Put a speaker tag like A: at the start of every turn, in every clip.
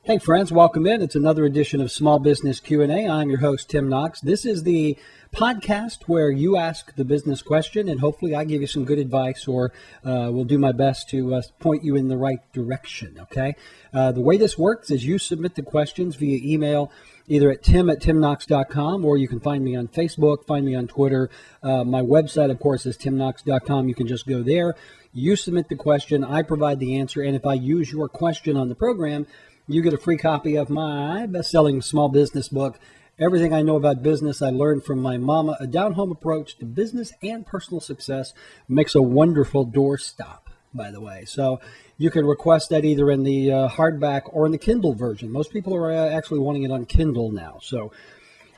A: Hey friends, welcome in. It's another edition of Small Business Q&A. I'm your host, Tim Knox. This is the podcast where you ask the business question and hopefully I give you some good advice or will do my best to point you in the right direction, okay? The way this works is you submit the questions via email either at tim@timknox.com or you can find me on Facebook, find me on Twitter. My website, of course, is timknox.com. You can just go there. You submit the question, I provide the answer, and if I use your question on the program, you get a free copy of my best-selling small business book, Everything I Know About Business I Learned from My Mama, a down-home approach to business and personal success. Makes a wonderful doorstop, by the way. So you can request that either in the hardback or in the Kindle version. Most people are actually wanting it on Kindle now. So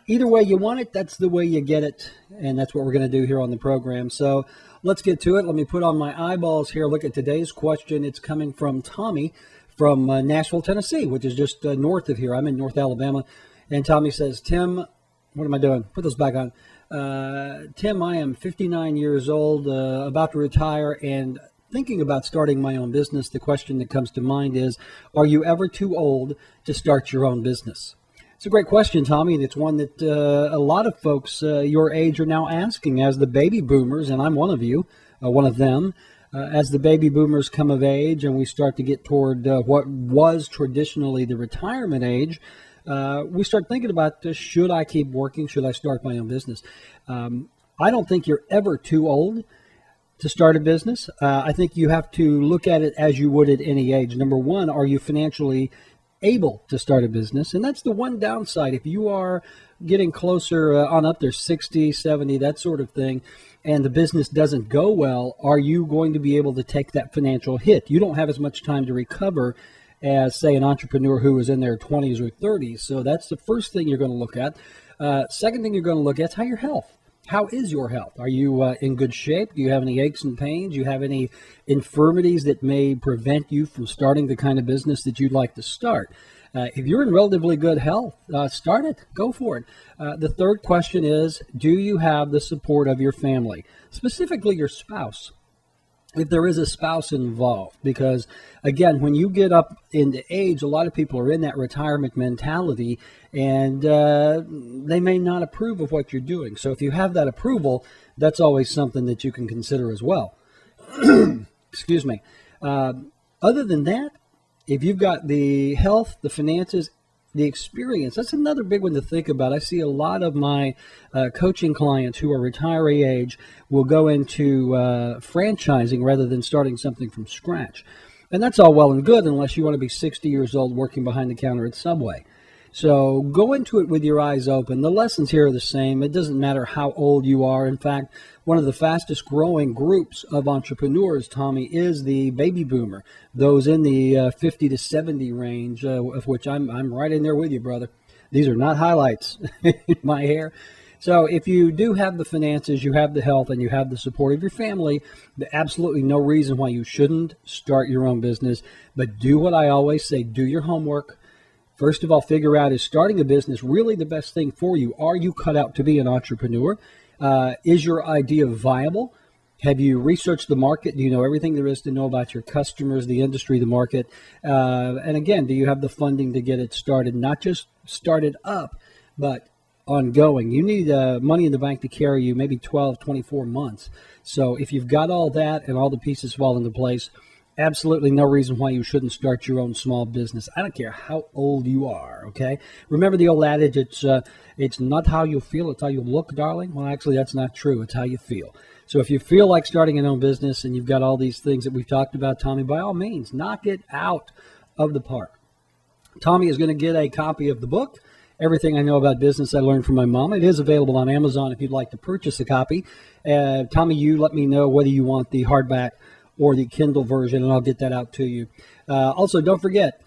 A: either way you want it, that's the way you get it, and that's what we're going to do here on the program. So let's get to it. Let me put on my eyeballs here. Look at today's question. It's coming from Tommy from Nashville, Tennessee, which is just north of here. I'm in North Alabama. And Tommy says, Tim, what am I doing? Put those back on. Tim, I am 59 years old, about to retire, and thinking about starting my own business. The question that comes to mind is, are you ever too old to start your own business? It's a great question, Tommy, and it's one that a lot of folks your age are now asking as the baby boomers, and I'm one of you, one of them. As the baby boomers come of age and we start to get toward what was traditionally the retirement age, we start thinking about, should I keep working? Should I start my own business? I don't think you're ever too old to start a business. I think you have to look at it as you would at any age. Number one, are you financially able to start a business? And that's the one downside. If you are getting closer on up there, 60, 70, that sort of thing, and the business doesn't go well, are you going to be able to take that financial hit? You don't have as much time to recover as, say, an entrepreneur who is in their 20s or 30s. So that's the first thing you're going to look at. Second thing you're going to look at is your health. How is your health? Are you in good shape? Do you have any aches and pains? Do you have any infirmities that may prevent you from starting the kind of business that you'd like to start? If you're in relatively good health, start it. Go for it. The third question is, do you have the support of your family, specifically your spouse? If there is a spouse involved, because again, when you get up into age, a lot of people are in that retirement mentality and they may not approve of what you're doing. So if you have that approval, that's always something that you can consider as well. Excuse me. Other than that, if you've got the health, the finances, the experience, that's another big one to think about. I see a lot of my coaching clients who are retiree age will go into franchising rather than starting something from scratch. And that's all well and good unless you want to be 60 years old working behind the counter at Subway. So go into it with your eyes open. The lessons here are the same. It doesn't matter how old you are. In fact, one of the fastest growing groups of entrepreneurs, Tommy, is the baby boomer, those in the 50 to 70 range, of which I'm right in there with you, brother. These are not highlights in my hair. So if you do have the finances, you have the health, and you have the support of your family, there's absolutely no reason why you shouldn't start your own business. But do what I always say, do your homework. First of all, figure out, is starting a business really the best thing for you? Are you cut out to be an entrepreneur? Is your idea viable? Have you researched the market? Do you know everything there is to know about your customers, the industry, the market? And again, do you have the funding to get it started? Not just started up, but ongoing. You need money in the bank to carry you maybe 12, 24 months. So if you've got all that and all the pieces fall into place, absolutely no reason why you shouldn't start your own small business. I don't care how old you are, okay? Remember the old adage, it's not how you feel, it's how you look, darling? Well, actually, that's not true. It's how you feel. So if you feel like starting an own business and you've got all these things that we've talked about, Tommy, by all means, knock it out of the park. Tommy is going to get a copy of the book, Everything I Know About Business I Learned from My Mom. It is available on Amazon if you'd like to purchase a copy. Tommy, you let me know whether you want the hardback or the Kindle version, and I'll get that out to you. Also, don't forget,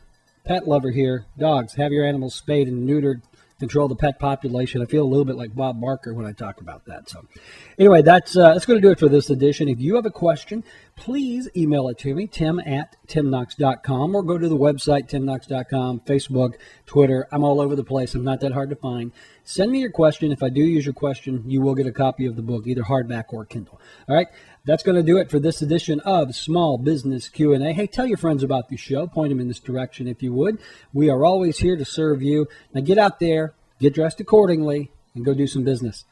A: pet lover here, dogs, have your animals spayed and neutered, control the pet population. I feel a little bit like Bob Barker when I talk about that. So anyway, that's going to do it for this edition. If you have a question, please email it to me, tim@timknox.com, or go to the website, timknox.com, Facebook, Twitter. I'm all over the place. I'm not that hard to find. Send me your question. If I do use your question, you will get a copy of the book, either hardback or Kindle. All right. That's going to do it for this edition of Small Business Q&A. Hey, tell your friends about the show. Point them in this direction if you would. We are always here to serve you. Now get out there, get dressed accordingly, and go do some business.